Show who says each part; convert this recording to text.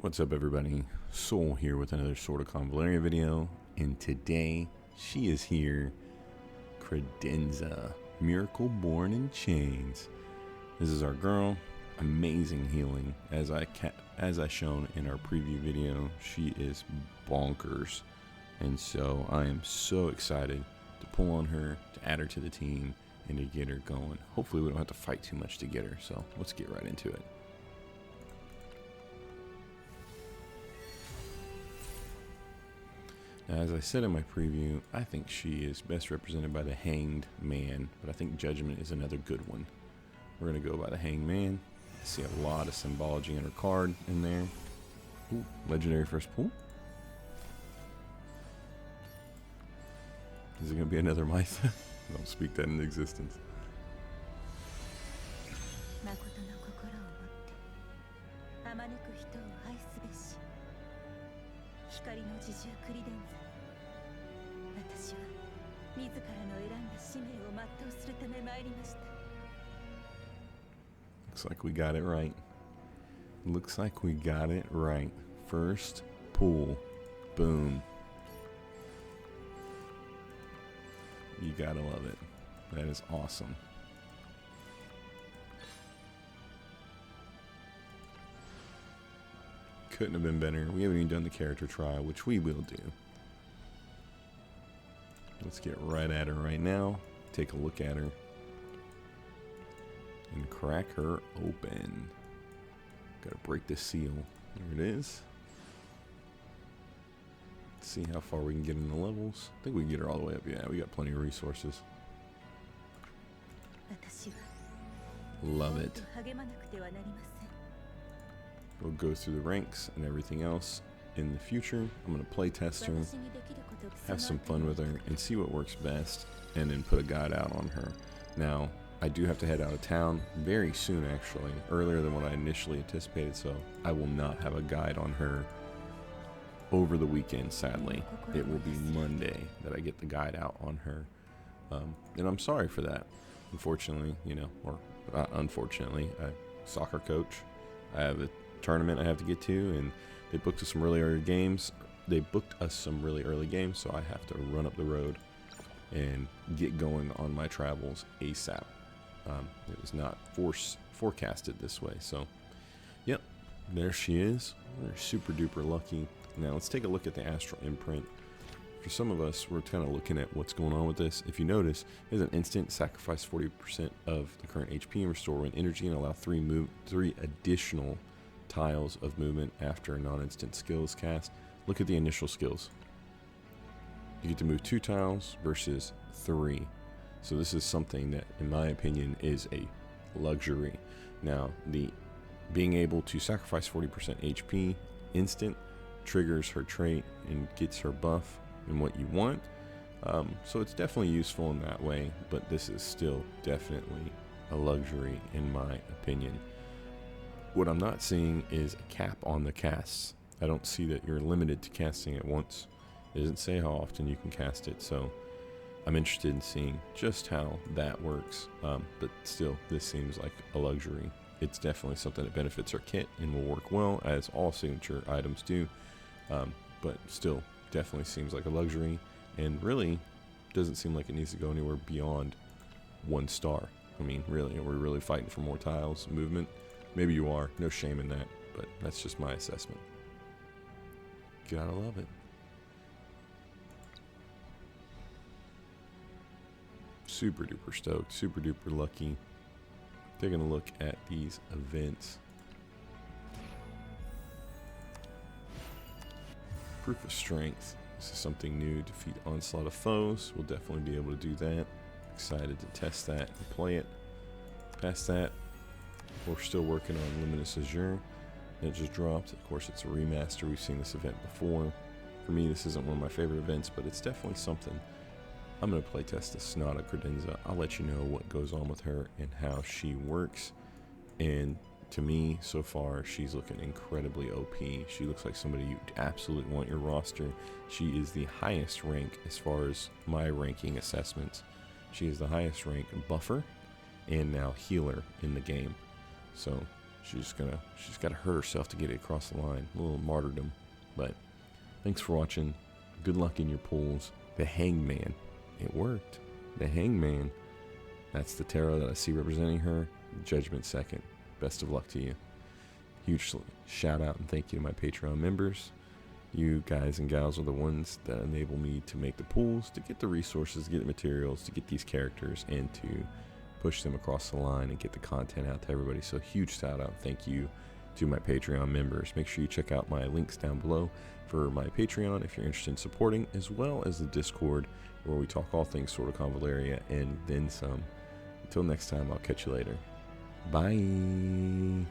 Speaker 1: What's up, everybody? Soul here with another sort of Convallaria video, and today she is here. Credenza, Miracle Born in Chains. This is our girl. Amazing healing, as I shown in our preview video. She is bonkers, and so I am so excited to pull on her, to add her to the team, and to get her going. Hopefully, we don't have to fight too much to get her. So let's get right into it. Now, as I said in my preview, I think she is best represented by the Hanged Man, but I think Judgment is another good one. We're going to go by the Hanged Man. I see a lot of symbology in her card in there. Ooh, legendary first pull. Is it going to be another Mytha? Don't speak that into existence. Looks like we got it right. Looks like we got it right. First pull. Boom. You gotta love it. That is awesome. Couldn't have been better. We haven't even done the character trial, which we will do. Let's get right at her right now. Take a look at her. And crack her open. Gotta break the seal. There it is. Let's see how far we can get in the levels. I think we can get her all the way up. Yeah, we got plenty of resources. Love it. We'll go through the ranks and everything else in the future. I'm going to play test her, have some fun with her, and see what works best, and then put a guide out on her. Now, I do have to head out of town very soon, actually, earlier than what I initially anticipated, so I will not have a guide on her over the weekend, sadly. It will be Monday that I get the guide out on her, and I'm sorry for that. Unfortunately, or not unfortunately, I'm a soccer coach. I have a tournament I have to get to, and they booked us some really early games. So I have to run up the road and get going on my travels ASAP. It was not forecasted this way, so yep, there she is. We're super duper lucky. Now let's take a look at the astral imprint. For some of us, we're kind of looking at what's going on with this. If you notice, there's an instant sacrifice 40% of the current HP and restore one energy, and allow three additional tiles of movement after a non-instant skill is cast. Look at the initial skills. You get to move 2 tiles versus 3. So this is something that, in my opinion, is a luxury. Now, the being able to sacrifice 40% HP instant triggers her trait and gets her buff and what you want. So it's definitely useful in that way, but this is still definitely a luxury in my opinion. What I'm not seeing is a cap on the casts. I don't see that you're limited to casting it once. It doesn't say how often you can cast it, so I'm interested in seeing just how that works. But still, this seems like a luxury. It's definitely something that benefits our kit and will work well, as all signature items do. But still, definitely seems like a luxury, and really doesn't seem like it needs to go anywhere beyond 1 star. I mean, really, are we really fighting for more tiles, movement? Maybe you are. No shame in that, but that's just my assessment. Gotta love it. Super duper stoked, super duper lucky. Taking a look at these events. Proof of Strength. This is something new. Defeat onslaught of foes. We'll definitely be able to do that. Excited to test that and play it. Past that, we're still working on Luminous Azure. It just dropped. Of course, it's a remaster. We've seen this event before. For me, this isn't one of my favorite events, but it's definitely something. I'm going to play test the Sonata Credenza. I'll let you know what goes on with her and how she works. And to me, so far, she's looking incredibly OP. She looks like somebody you absolutely want your roster. She is the highest rank as far as my ranking assessments. She is the highest rank buffer and now healer in the game. So she's got to hurt herself to get it across the line. A little martyrdom. But thanks for watching. Good luck in your pulls. The Hangman. It worked. The Hangman. That's the tarot that I see representing her. Judgment second. Best of luck to you. Huge shout out and thank you to my Patreon members. You guys and gals are the ones that enable me to make the pulls, to get the resources, to get the materials, to get these characters, and to push them across the line and get the content out to everybody. So huge shout out. Thank you to my Patreon members. Make sure you check out my links down below for my Patreon if you're interested in supporting, as well as the Discord where we talk all things sort of Convallaria and then some. Until next time, I'll catch you later. Bye.